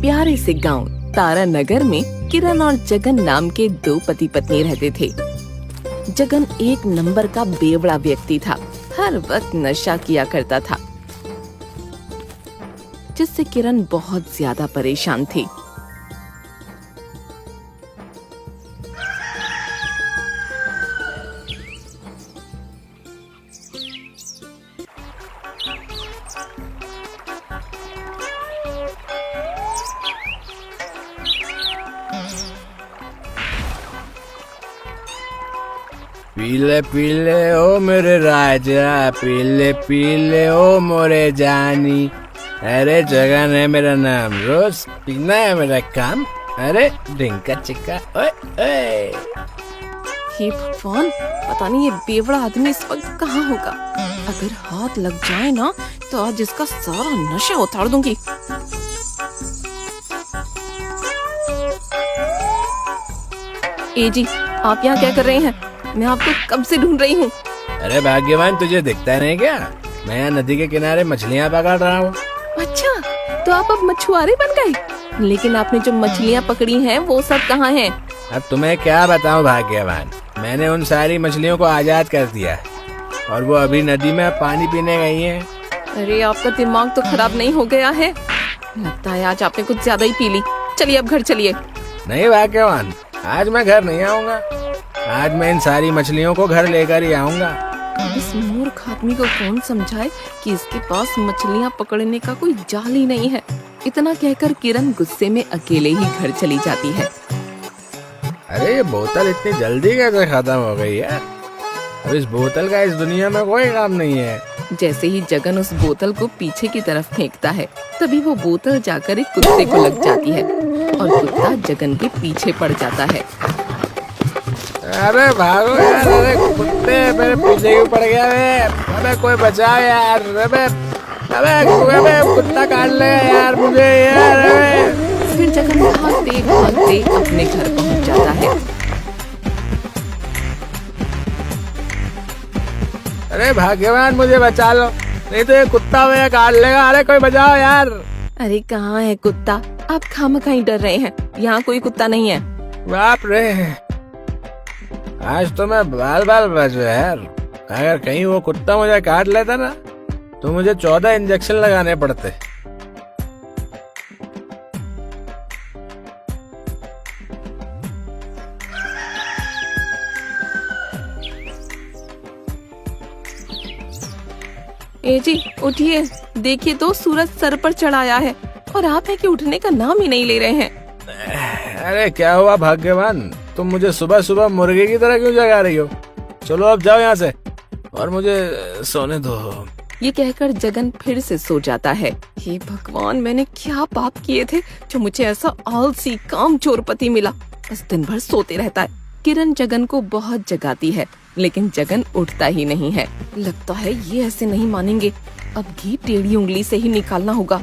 प्यारे से गांव तारानगर में किरण और जगन नाम के दो पति पत्नी रहते थे। जगन एक नंबर का बेवड़ा व्यक्ति था, हर वक्त नशा किया करता था, जिससे किरण बहुत ज्यादा परेशान थी। पीले पीले ओ मेरे राजा, पीले पीले ओ मोरे जानी। अरे जगन है मेरा नाम, रोज पीना है मेरा काम। अरे डिंका चिक्का ओए ओए। हे भगवान, पता नहीं ये बेवड़ा आदमी इस वक्त कहाँ होगा। अगर हाथ लग जाए ना तो आज इसका सारा नशा उतार दूंगी। ए जी, आप यहाँ क्या कर रहे हैं? मैं आपको कब से ढूंढ रही हूँ। अरे भाग्यवान, तुझे दिखता नहीं क्या? मैं यहाँ नदी के किनारे मछलियाँ पकड़ रहा हूँ। अच्छा, तो आप अब मछुआरे बन गए। लेकिन आपने जो मछलियाँ पकड़ी हैं वो सब कहाँ हैं? अब तुम्हें क्या बताऊँ भाग्यवान, मैंने उन सारी मछलियों को आजाद कर दिया और वो अभी नदी में पानी पीने गई हैं। अरे आपका दिमाग तो खराब नहीं हो गया है? लगता है आज आपने कुछ ज्यादा ही पी ली। चलिए अब घर चलिए। नहीं भाग्यवान, आज मैं घर नहीं आऊँगा। आज मैं इन सारी मछलियों को घर लेकर ही आऊँगा। इस मूर्ख आदमी को कौन समझाए कि इसके पास मछलियाँ पकड़ने का कोई जाल ही नहीं है। इतना कहकर किरण गुस्से में अकेले ही घर चली जाती है। अरे ये बोतल इतनी जल्दी कैसे खत्म हो गई यार? अब इस बोतल का इस दुनिया में कोई काम नहीं है। जैसे ही जगन उस बोतल को पीछे की तरफ फेंकता है, तभी वो बोतल जाकर एक कुत्ते को लग जाती है और कुत्ता जगन के पीछे पड़ जाता है। अरे भागो यार, अरे कुत्ते मेरे पीछे क्यों पड़ गया रे? अबे कोई बचाओ यार। अबे अबे अबे कुत्ता काट ले यार मुझे यार। फिर जगन भागते भागते अपने घर पहुंच जाता है। अरे भाग्यवान, मुझे बचा लो, नहीं तो ये कुत्ता मुझे काट लेगा। अरे कोई बचाओ यार। अरे कहाँ है कुत्ता? आप खामखा ही डर रहे हैं, यहाँ कोई कुत्ता नहीं है। बाप रे, आज तो मैं बाल बाल बच गया यार। अगर कहीं वो कुत्ता मुझे काट लेता ना तो मुझे 14 इंजेक्शन लगाने पड़ते। ए जी उठिए, देखिए तो सूरज सर पर चढ़ाया है और आप है कि उठने का नाम ही नहीं ले रहे हैं। अरे क्या हुआ भाग्यवान, तुम मुझे सुबह सुबह मुर्गे की तरह क्यों जगा रही हो? चलो अब जाओ यहाँ से और मुझे सोने दो। ये कहकर जगन फिर से सो जाता है। हे भगवान, मैंने क्या पाप किए थे जो मुझे ऐसा आलसी कामचोर पति मिला। बस दिन भर सोते रहता है। किरण जगन को बहुत जगाती है, लेकिन जगन उठता ही नहीं है। लगता है ये ऐसे नहीं मानेंगे, अब घी टेढ़ी उंगली से ही निकालना होगा।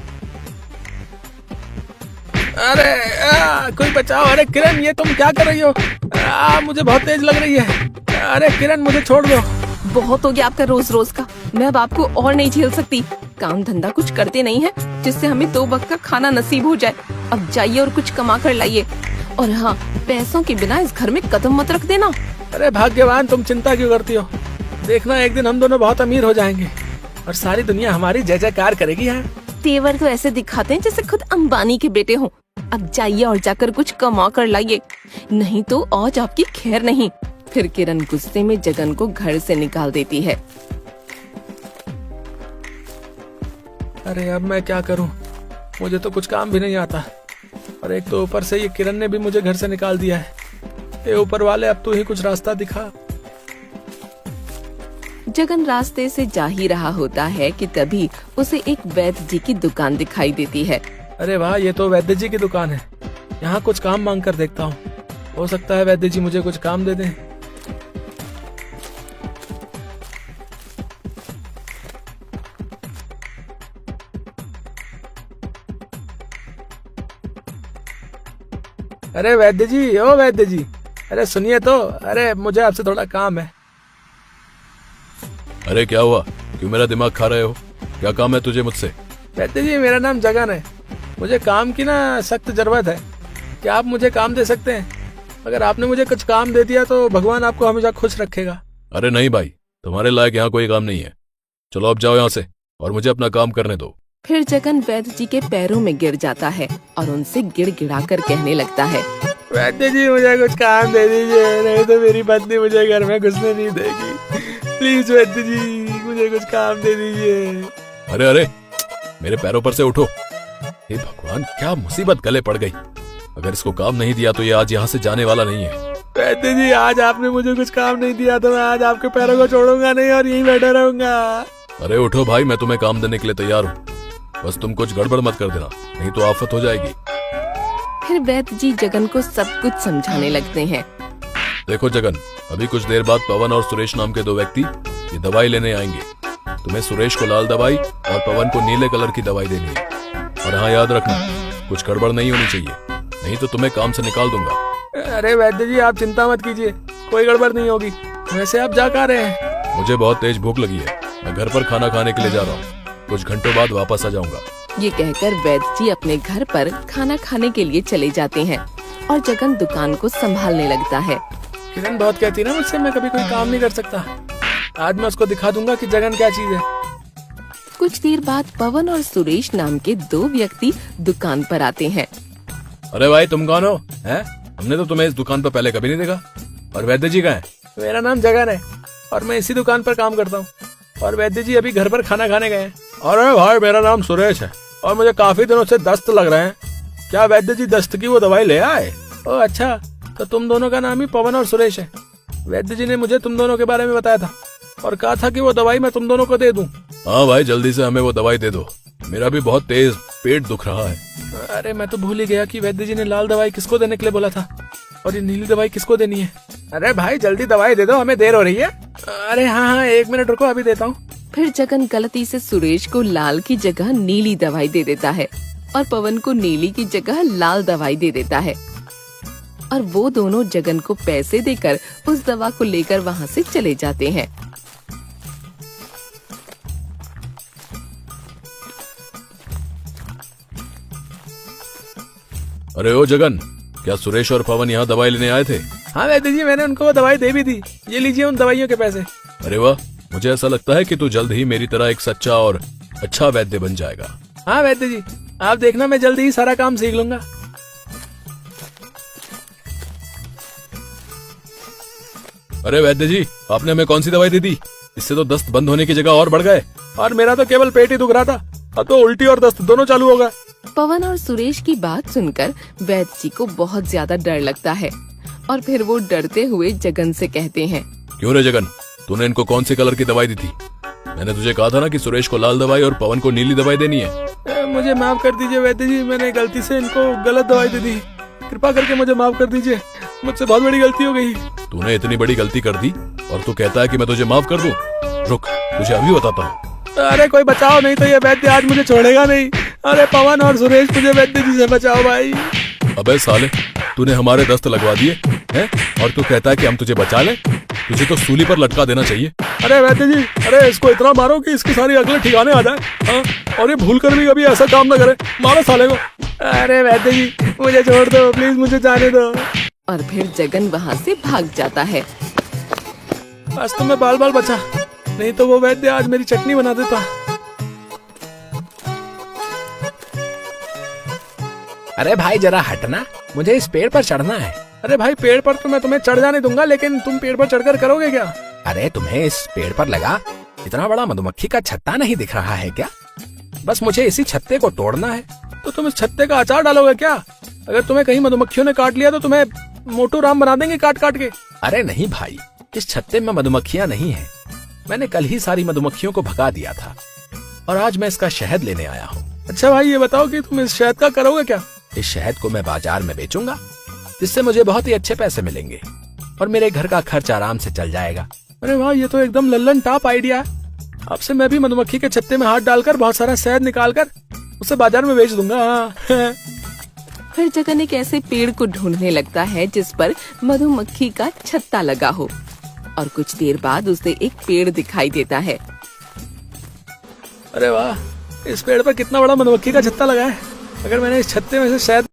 अरे कोई बचाओ। अरे किरण, ये तुम क्या कर रही हो? मुझे बहुत तेज लग रही है। अरे किरण, मुझे छोड़ दो। बहुत हो गया आपका रोज रोज का, मैं अब आपको और नहीं झेल सकती। काम धंधा कुछ करते नहीं है जिससे हमें 2 वक्त का खाना नसीब हो जाए। अब जाइए और कुछ कमा कर लाइए। और हाँ, पैसों के बिना इस घर में कदम मत रख देना। अरे भाग्यवान, तुम चिंता क्यों करती हो? देखना, एक दिन हम दोनों बहुत अमीर हो जाएंगे और सारी दुनिया हमारी जय जयकार करेगी। यार तेवर तो ऐसे दिखाते हैं जैसे खुद अंबानी के बेटे हों। अब जाइए और जाकर कुछ कमा कर लाइए, नहीं तो आज आपकी खैर नहीं। फिर किरण गुस्से में जगन को घर से निकाल देती है। अरे अब मैं क्या करूं? मुझे तो कुछ काम भी नहीं आता और एक तो ऊपर से ये किरण ने भी मुझे घर से निकाल दिया है। ये ऊपर वाले, अब तो ही कुछ रास्ता दिखा। जगन रास्ते से जा ही रहा होता है कि तभी उसे एक वैद्य जी की दुकान दिखाई देती है। अरे वाह, ये तो वैद्य जी की दुकान है। यहाँ कुछ काम मांग कर देखता हूँ, हो सकता है वैद्य जी मुझे कुछ काम दे दें। अरे वैद्य जी, ओ वैद्य जी, अरे सुनिए तो। अरे मुझे आपसे थोड़ा काम है। अरे क्या हुआ? क्यों मेरा दिमाग खा रहे हो? क्या काम है तुझे मुझसे? वैद्य जी, मेरा नाम जगन है मुझे काम की ना सख्त जरूरत है। क्या आप मुझे काम दे सकते हैं? अगर आपने मुझे कुछ काम दे दिया तो भगवान आपको हमेशा खुश रखेगा। अरे नहीं भाई, तुम्हारे लायक यहाँ कोई काम नहीं है। चलो अब जाओ यहाँ से और मुझे अपना काम करने दो। फिर जगन वैद्य जी के पैरों में गिर जाता है और उनसे गिड़गिड़ा कर कहने लगता है, वैद्य जी मुझे कुछ काम दे दीजिए, नहीं तो मेरी पत्नी मुझे घर में घुसने नहीं देगी। प्लीज वैद्य जी मुझे कुछ काम दे दीजिए। अरे अरे, मेरे पैरों पर से उठो। हे भगवान, क्या मुसीबत गले पड़ गई। अगर इसको काम नहीं दिया तो ये आज यहाँ से जाने वाला नहीं है। वैद्य जी आज आपने मुझे कुछ काम नहीं दिया तो मैं आज आपके पैरों को छोड़ूंगा नहीं और यहीं बैठा रहूंगा। अरे उठो भाई, मैं तुम्हें काम देने के लिए तैयार हूँ। बस तुम कुछ गड़बड़ मत कर देना, नहीं तो आफत हो जाएगी। फिर वैद्य जी जगन को सब कुछ समझाने लगते हैं। देखो जगन, अभी कुछ देर बाद पवन और सुरेश नाम के दो व्यक्ति ये दवाई लेने आएंगे। तुम्हें सुरेश को लाल दवाई और पवन को नीले कलर की दवाई देनी है। और हाँ, याद रखना कुछ गड़बड़ नहीं होनी चाहिए, नहीं तो तुम्हें काम से निकाल दूंगा। अरे वैद्य जी आप चिंता मत कीजिए, कोई गड़बड़ नहीं होगी। वैसे आप जा कहाँ रहे हैं? मुझे बहुत तेज भूख लगी है, मैं घर पर खाना खाने के लिए जा रहा हूँ। कुछ घंटों बाद वापस आ जाऊंगा। ये कहकर वैद्य जी अपने घर पर खाना खाने के लिए चले जाते हैं और जगन दुकान को संभालने लगता है। किरण बहुत कहती है ना मुझसे मैं कभी कोई काम नहीं कर सकता। आज मैं उसको दिखा दूंगा कि जगन क्या चीज है। कुछ देर बाद पवन और सुरेश नाम के दो व्यक्ति दुकान पर आते हैं। अरे भाई, तुम कौन हो? हैं? हमने तो तुम्हें इस दुकान पर पहले कभी नहीं देखा। और वैद्य जी कहाँ हैं? मेरा नाम जगन है और मैं इसी दुकान पर काम करता हूँ। और वैद्य जी अभी घर पर खाना खाने गए हैं। अरे भाई, मेरा नाम सुरेश है और मुझे काफी दिनों से दस्त लग रहे हैं। क्या वैद्य जी दस्त की वो दवाई ले आए? ओह अच्छा, तो तुम दोनों का नाम ही पवन और सुरेश है। वैद्य जी ने मुझे तुम दोनों के बारे में बताया था और कहा था कि वो दवाई मैं तुम दोनों को दे दूं। हाँ भाई, जल्दी से हमें वो दवाई दे दो, मेरा भी बहुत तेज पेट दुख रहा है। अरे मैं तो भूल ही गया कि वैद्य जी ने लाल दवाई किसको देने के लिए बोला था और ये नीली दवाई किसको देनी है। अरे भाई जल्दी दवाई दे दो, हमें देर हो रही है। अरे हाँ, 1 मिनट रुको, अभी देता हूँ। फिर जगन गलती से सुरेश को लाल की जगह नीली दवाई दे देता है और पवन को नीली की जगह लाल दवाई दे देता है और वो दोनों जगन को पैसे देकर उस दवा को लेकर वहाँ से चले जाते हैं। अरे ओ जगन, क्या सुरेश और पवन यहाँ दवाई लेने आए थे? हाँ वैद्य जी, मैंने उनको वो दवाई दे भी दी। ये लीजिए उन दवाइयों के पैसे। अरे वाह, मुझे ऐसा लगता है कि तू जल्द ही मेरी तरह एक सच्चा और अच्छा वैद्य बन जाएगा। हाँ वैद्य जी, आप देखना मैं जल्दी ही सारा काम सीख लूंगा। अरे वैद्य जी, आपने हमें कौन सी दवाई दे दी? इससे तो दस्त बंद होने की जगह और बढ़ गए। और मेरा तो केवल पेट ही दुख रहा था, अब तो उल्टी और दस्त दोनों चालू हो गए। पवन और सुरेश की बात सुनकर वैद्य जी को बहुत ज्यादा डर लगता है और फिर वो डरते हुए जगन से कहते हैं, क्यों रे जगन, तूने इनको कौन सी कलर की दवाई दी थी? मैंने तुझे कहा था ना कि सुरेश को लाल दवाई और पवन को नीली दवाई देनी है। मुझे माफ कर दीजिए वैद्य जी, मैंने गलती से इनको गलत दवाई दे दी। कृपा करके मुझे माफ कर दीजिए, मुझसे बहुत बड़ी गलती हो गई। तूने इतनी बड़ी गलती कर दी और तू कहता है कि मैं तुझे माफ कर दूं? रुक, तुझे अभी बताता हूँ। अरे कोई बचाओ, नहीं तो ये वैद्य आज मुझे छोड़ेगा नहीं। अरे पवन और सुरेश, मुझे वैद्य जी से बचाओ भाई। अबे साले, तूने हमारे दस्त लगवा दिए हैं और तू कहता है कि हम तुझे बचा लें? तुझे तो सूली पर लटका देना चाहिए। अरे वैद्य जी, अरे इसको इतना मारो कि इसकी सारी अकल ठिकाने आ जाए। हाँ, और ये भूल कर भी कभी ऐसा काम ना करे। मारो साले को। अरे वैद्य जी, मुझे छोड़ दो प्लीज, मुझे जाने दो। और फिर जगन वहाँ से भाग जाता है। आज तो मैं बाल बाल बचा, नहीं तो वो वैद्य आज मेरी चटनी बना देता। अरे भाई जरा हटना, मुझे इस पेड़ पर चढ़ना है। अरे भाई पेड़ पर तो मैं तुम्हें चढ़ जाने दूंगा, लेकिन तुम पेड़ पर चढ़कर करोगे क्या? अरे तुम्हें इस पेड़ पर लगा इतना बड़ा मधुमक्खी का छत्ता नहीं दिख रहा है क्या? बस मुझे इसी छत्ते को तोड़ना है। तो तुम इस छत्ते का अचार डालोगे क्या? अगर तुम्हें कहीं मधुमक्खियों ने काट लिया तो तुम्हें मोटू राम बना देंगे काट काट के। अरे नहीं भाई, इस छत्ते में मधुमक्खियां नहीं है। मैंने कल ही सारी मधुमक्खियों को भगा दिया था और आज मैं इसका शहद लेने आया हूँ। अच्छा भाई ये बताओ कि तुम इस शहद का करोगे क्या? इस शहद को मैं बाजार में बेचूंगा, जिससे मुझे बहुत ही अच्छे पैसे मिलेंगे और मेरे घर का खर्च आराम से चल जाएगा। अरे वाह, ये तो एकदम लल्लन टॉप आइडिया है। अब से मैं भी मधुमक्खी के छत्ते में हाथ डालकर बहुत सारा शहद निकालकर उसे बाजार में बेच दूंगा। फिर जगन एक ऐसे पेड़ को ढूंढने लगता है जिस पर मधुमक्खी का छत्ता लगा हो और कुछ देर बाद उसे एक पेड़ दिखाई देता है। अरे वाह, इस पेड़ पर कितना बड़ा मधुमक्खी का छत्ता लगा है। अगर मैंने इस छत्ते में से शायद